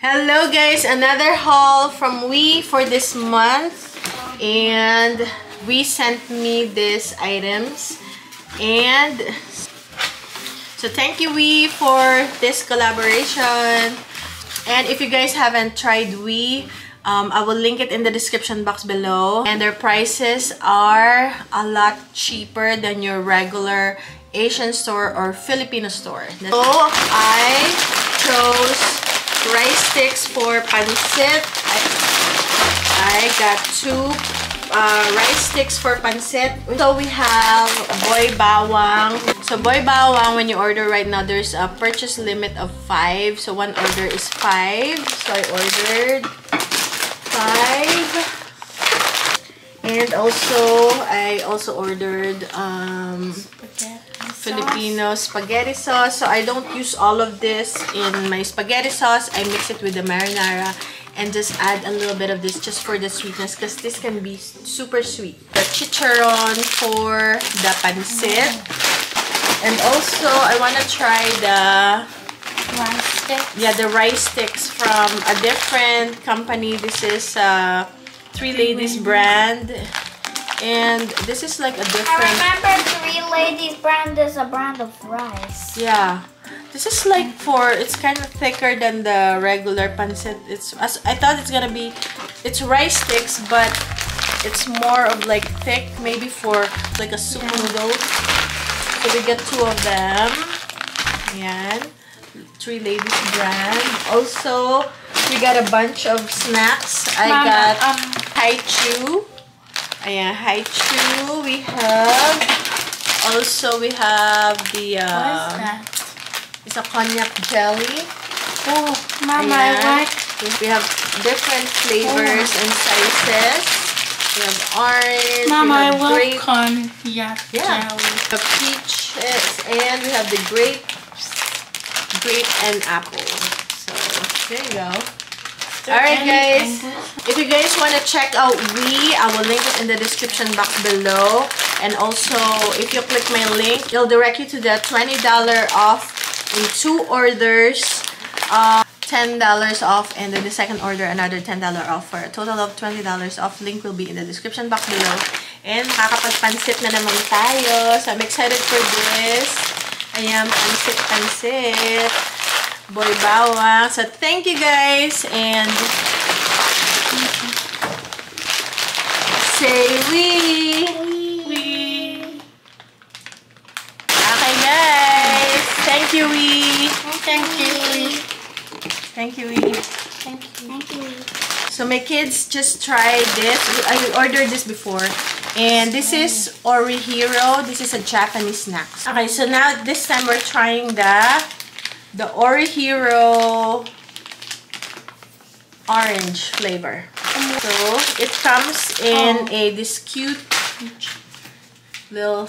Hello guys, another haul from Wee for this month, and Wee sent me these items, and so thank you Wee for this collaboration. And if you guys haven't tried Wee, I will link it in the description box below, and their prices are a lot cheaper than your regular Asian store or Filipino store. So I chose rice sticks for pancit. I got two rice sticks for pancit. So we have boy bawang. So boy bawang, when you order right now, there's a purchase limit of 5. So one order is 5. So I ordered 5. And also, I also ordered Filipino spaghetti sauce. So I don't use all of this in my spaghetti sauce. I mix it with the marinara and just add a little bit of this just for the sweetness, because this can be super sweet. The chicharron for the pancit. And also, I want to try the rice sticks. Yeah, the rice sticks from a different company. This is Three Ladies brand. And this is like a different... I remember Three Ladies brand is a brand of rice. Yeah. This is like it's kind of thicker than the regular pancit. I thought it's gonna be... It's rice sticks, but it's more of like thick, maybe for like a soup noodle. So we get 2 of them. Ayan. Three Ladies brand. Also, we got a bunch of snacks. I got Hi-Chew. Ayan, Hi-Chew. We have the what is that? It's a cognac jelly. Oh, Mama, I like. We have different flavors and sizes. We have orange. Mama, we have I love grape. cognac jelly. The peaches, and we have the grape and apple. So there you go. Alright guys, if you guys want to check out Wee, I will link it in the description box below. And also, if you click my link, it'll direct you to the $20 off in 2 orders, $10 off, and then the second order, another $10 off, for a total of $20 off. Link will be in the description box below. And makakapagpansit na naman tayo. So I'm excited for this. Ayan, pansit. Boy bawang. So thank you guys, and say Wee. Okay guys, thank you Wee. Thank you. Thank you Wee. Thank you. So my kids just tried this. I ordered this before, and this is Orihiro. This is a Japanese snack. Okay, so now this time we're trying the Orihiro orange flavor. So it comes in this cute little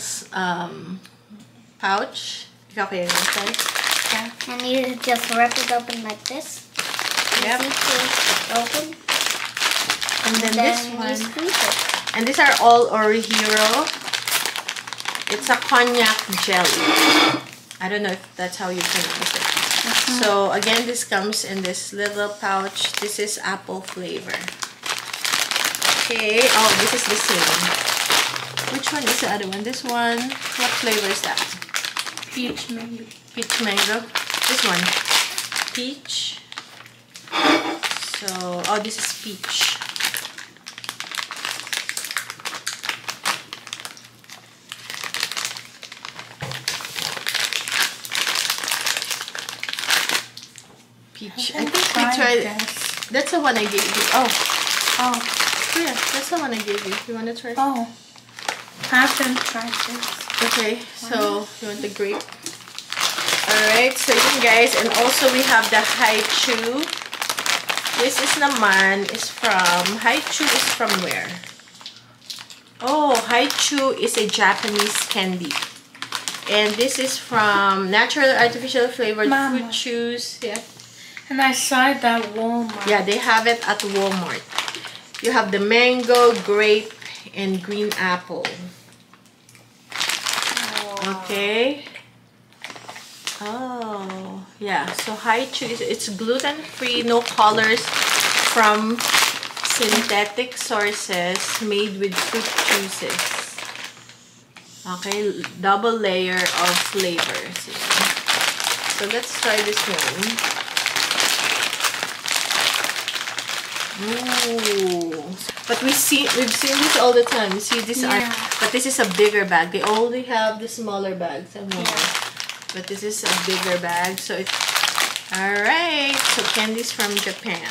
pouch. Okay, Yeah, and you just rip it open like this. Yep. Easy to open. And then this you one. squeeze it. And these are all Orihiro. It's a cognac jelly. I don't know if that's how you pronounce it. So again, this comes in this little pouch. This is apple flavor. Okay. Oh, this is the same. Which one is the other one? This one. What flavor is that? Peach mango. Peach mango. This one. Peach. So, oh, this is peach. Peach. I think we tried this. That's the one I gave you. Oh. Yeah, that's the one I gave you. You want to try? Oh. I haven't tried this. Okay, so you want the grape? Alright, so you guys, and also we have the Hi-Chew. This is naman is from, Hi-Chew is from where? Oh, Hi-Chew is a Japanese candy. And this is from Natural Artificial Flavored Fruit Chews. Yeah. And I saw it at Walmart. Yeah, they have it at Walmart. You have the mango, grape, and green apple. Oh. Okay. Oh. yeah, so high chew, it's gluten-free, no colors, from synthetic sources, made with fruit juices. Okay, double layer of flavors. So let's try this one. Ooh. But we've seen this all the time. You see this, but this is a bigger bag. They only have the smaller bags. But this is a bigger bag. So it's alright. So candies from Japan.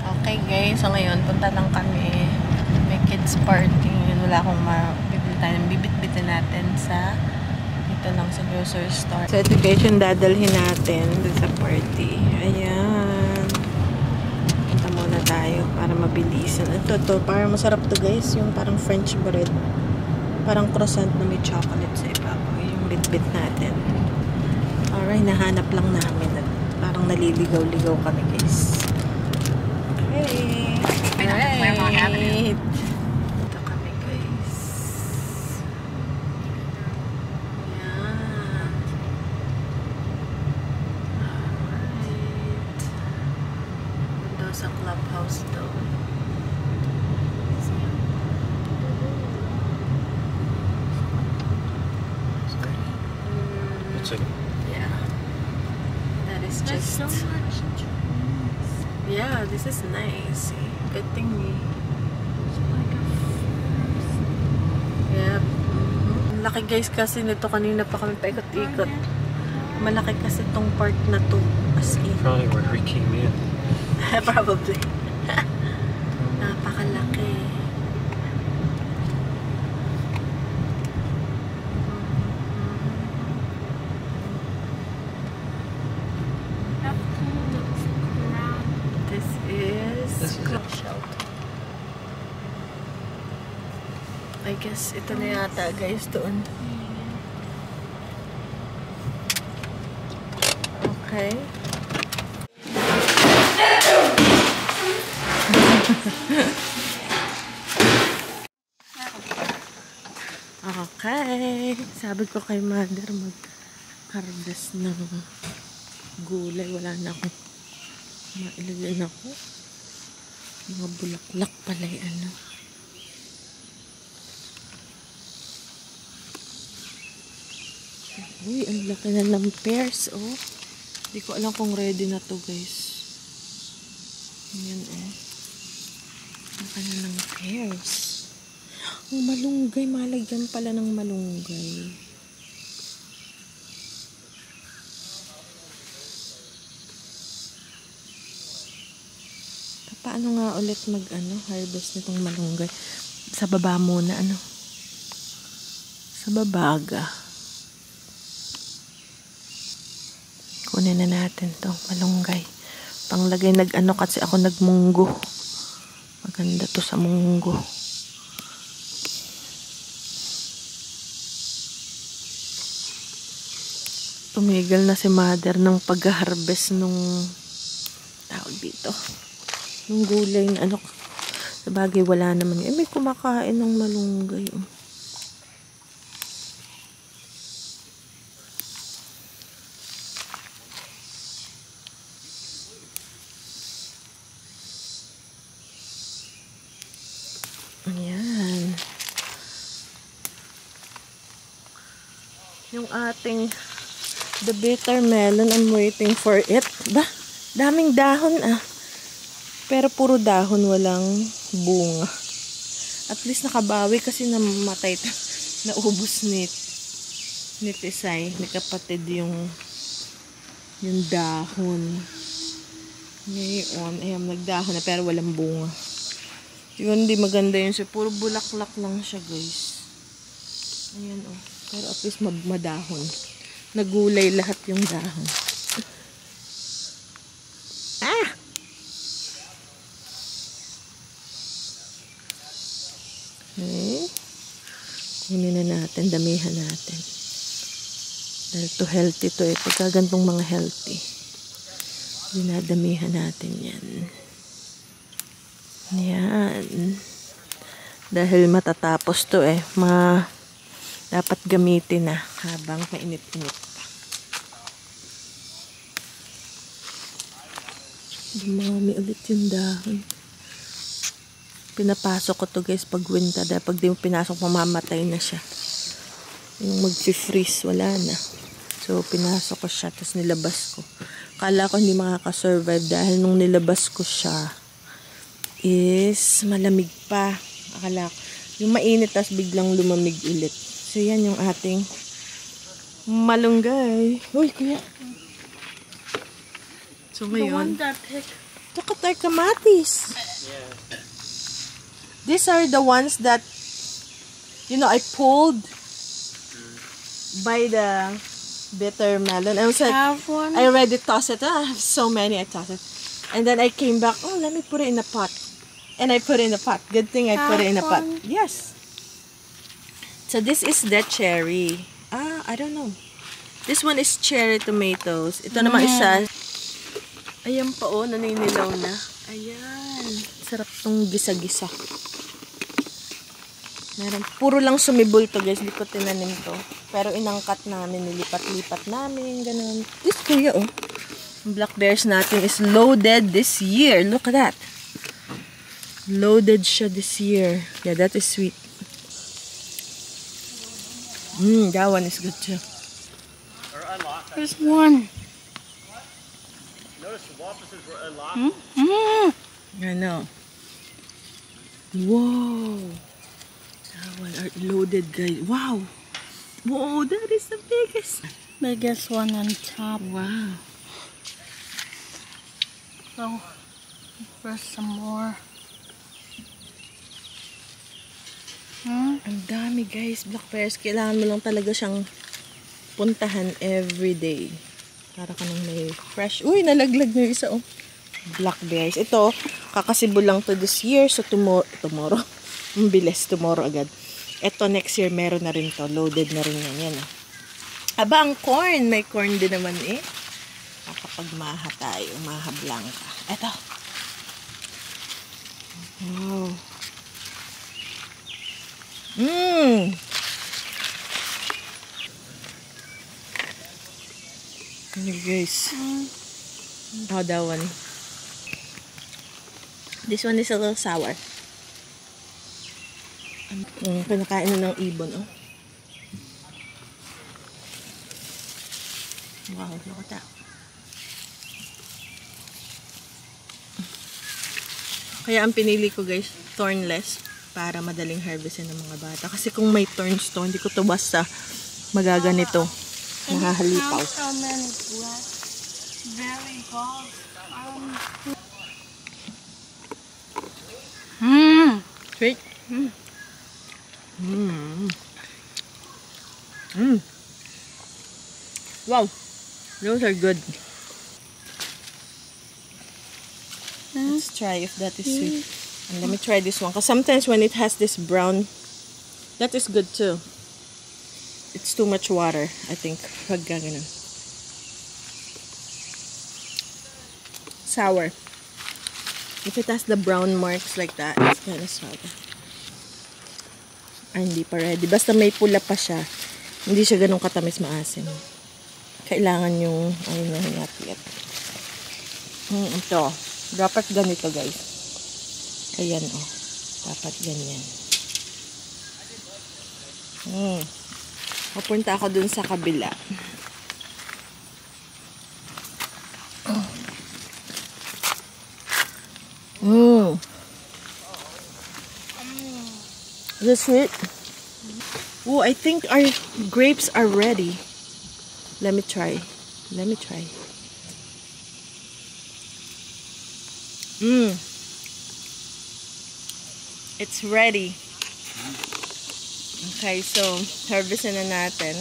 Okay guys, so ngayon punta lang kami. May kids party. Wala akong mabibili tayo. Bibit-bitin natin sa ito lang sa grocery store. So ito guys yung dadalhin natin sa party. Ayan. Punta muna tayo para mabilisan. Ito, parang masarap to guys. Yung parang French bread. Parang croissant na may chocolate sa ibabaw. Yung bit-bit natin. Alright, nahanap lang namin. Parang naliligaw-ligaw kami guys. Okay. Alright. Ito kami guys. Ayan. Alright. Ito sa clubhouse daw. Yeah. That is just so much. Yeah, this is nice. Good thing we. Yeah. Laki guys kasi nito, kanina pa kami paikot-ikot. Malaki kasi tong part na to. As in. Probably where we came in. Probably. Napakalaki. This is shelter. I guess ito na yata guys doon. Okay. Okay. Sabi ko kay mother mag-harvest ng gulay. Wala na akong mailagyan ako. Mga bulaklak pala ano. Uy, ang laki na ng pears, oh. Hindi ko alam kung ready na to, guys. Ayan, oh. Laki na ng pears. Ang malunggay, malagyan pala ng malunggay. Paano nga ulit harvest nitong malunggay? Sa baba muna, sa babaga. Kunin na natin tong malunggay. Panglagay kasi ako nagmunggo. Maganda to sa munggo. Tumigil na si mother ng pag-harvest nung tawag dito. Yung gulay na sabagay wala naman. May kumakain ng malunggay. Ayan. Yung ating the bitter melon, I'm waiting for it. Daming dahon Pero puro dahon, walang bunga. At least nakabawi kasi namatay. Naubos ni Tisay, ni kapatid yung dahon. Ngayon, ayan, nagdahon na pero walang bunga. Yun, hindi maganda yun. So, puro bulaklak lang siya, guys. Ayan, pero at least madahon. Nagulay lahat yung dahon. Okay. Kunin na natin, damihan natin. Dahil to healthy to pagka gantong mga healthy, dinadamihan natin yan. Yan. Dahil matatapos to dapat gamitin na habang mainit-init pa. Dumami ulit yung dahon. Pinapasok ko to guys pag winter. Dahil pag di mo pinasok, mamamatay na siya. Yung mag-freeze, wala na. So, pinasok ko siya, tapos nilabas ko. Kala ko hindi makaka-survive dahil nung nilabas ko siya is malamig pa. Akala ko. Yung mainit, tapos biglang lumamig ulit. So, yan yung ating malunggay. Uy, kuya. So, ngayon, look at our kamatis. These are the ones that, you know, I pulled by the bitter melon. I was like, I already tossed it. I have so many, I tossed it. And then I came back, oh, let me put it in a pot. And I put it in a pot. Good thing I put it in a pot. Yes. So this is the cherry. I don't know. This one is cherry tomatoes. Ito naman isa. Ayan pa oh, naninilaw na. Ayan. Sarap tong gisa-gisa. Meron. Puro lang sumibol to guys. Hindi ko tinanim to. Pero inangkat namin. Nilipat-lipat namin. Ganun. This kuya oh. Black bears natin is loaded this year. Look at that. Loaded siya this year. Yeah, that is sweet. That one is good too. There's one. Notice the wapises were unlocked. I know. Whoa. That one are loaded guys. Wow. Whoa, that is the biggest. Biggest one on top. Wow. So, there's some more. Ang dami guys, black bears. Kailangan mo lang talaga siyang puntahan every day. Para ka nang may fresh. Uy, nalaglag na yung isa oh. Black bears. Ito, kakasibol lang to this year. So tomorrow. Ang bilis, tomorrow agad. Ito next year meron na rin to. Loaded na rin yan. Yan oh. Aba, ang corn. May corn din naman eh. Kapag maha tayo, maha blanca. Ito. Wow. Guys. How that one? This one is a little sour. Pinakain na ng ibon, oh. Wow, look at that. Kaya ang pinili ko guys, thornless. Para madaling harvestin ng mga bata. Kasi kung may thorns to, hindi ko to basta magaganito. Nakahalipaw. How many black berry balls? Sweet. Wow. Those are good. Let's try if that is sweet. And let me try this one. Because sometimes when it has this brown, that is good too. It's too much water, I think. Pag ganun. Sour. If it has the brown marks like that, it's kind of sour. Ay, hindi pa ready. Basta may pula pa siya. Hindi siya ganun katamis maasim. Kailangan yung, ayun na hinapit. Ito. Dapat ganito guys. Ayan oh. Dapat ganyan. Papunta ako dun sa kabila. Is it sweet? Oh, I think our grapes are ready. Let me try. Let me try. It's ready. Okay, so harvestin na natin.